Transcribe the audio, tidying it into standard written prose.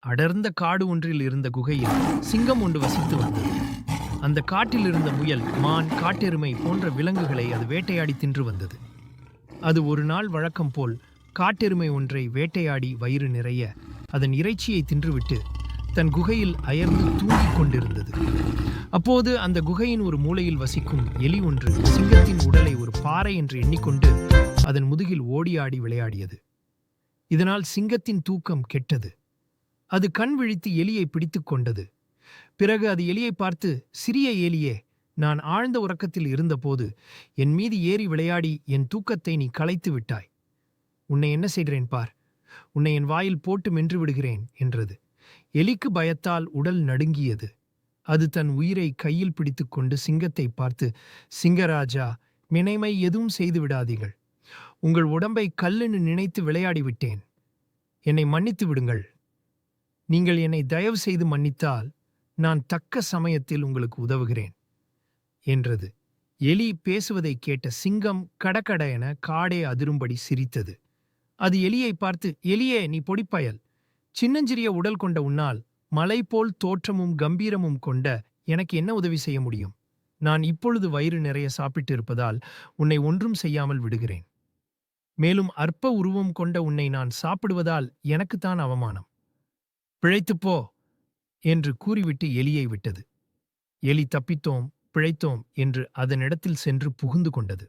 அடர்ந்த காடு ஒன்றில் இருந்த குகையில் சிங்கம் ஒன்று வசித்து வந்தது. அந்த காட்டில் இருந்த முயல், மான், காட்டெருமை போன்ற விலங்குகளை அது வேட்டையாடி தின்று வந்தது. அது ஒரு நாள் வழக்கம் போல் காட்டெருமை ஒன்றை வேட்டையாடி வயிறு நிறைய அதன் இறைச்சியை தின்றுவிட்டு தன் குகையில் அயர்ந்து தூங்கிக் கொண்டிருந்தது. அப்போது அந்த குகையின் ஒரு மூலையில் வசிக்கும் எலி ஒன்று சிங்கத்தின் உடலை ஒரு பாறை என்று எண்ணிக்கொண்டு அதன் முதுகில் ஓடியாடி விளையாடியது. இதனால் சிங்கத்தின் தூக்கம் கெட்டது. அது கண் விழித்து எலியை பிடித்து கொண்டது. பிறகு அது எலியை பார்த்து, சிறிய எலியே, நான் ஆழ்ந்த உறக்கத்தில் இருந்தபோது என் மீது ஏறி விளையாடி என் தூக்கத்தை நீ கலைத்து விட்டாய். உன்னை என்ன செய்கிறேன் பார், உன்னை என் வாயில் போட்டு மென்று விடுகிறேன் என்றது. எலிக்கு பயத்தால் உடல் நடுங்கியது. அது தன் உயிரை கையில் பிடித்து கொண்டு சிங்கத்தை பார்த்து, சிங்கராஜா, மினைமை எதுவும் செய்து விடாதீர்கள். உங்கள் உடம்பை கல்லுன்னு நினைத்து விளையாடிவிட்டேன். என்னை மன்னித்து விடுங்கள். நீங்கள் என்னை தயவு செய்து மன்னித்தால் நான் தக்க சமயத்தில் உங்களுக்கு உதவுகிறேன் என்றது. எலி பேசுவதை கேட்ட சிங்கம் கடகட என காடே அதிரும்படி சிரித்தது. அது எலியை பார்த்து, எலியே, நீ பொடிப்பயல், சின்னஞ்சிறிய உடல் கொண்ட உன்னால் மலை போல் தோற்றமும் கம்பீரமும் கொண்ட எனக்கு என்ன உதவி செய்ய முடியும்? நான் இப்பொழுது வயிறு நிறைய சாப்பிட்டு இருப்பதால் உன்னை ஒன்றும் செய்யாமல் விடுகிறேன். மேலும் அற்ப உருவம் கொண்ட உன்னை நான் சாப்பிடுவதால் எனக்குத்தான் அவமானம். பிழைத்துப்போ என்று கூறிவிட்டு எலியை விட்டது. எலி தப்பித்தோம், பிழைத்தோம் என்று அதனிடத்தில் சென்று புகுந்து கொண்டது.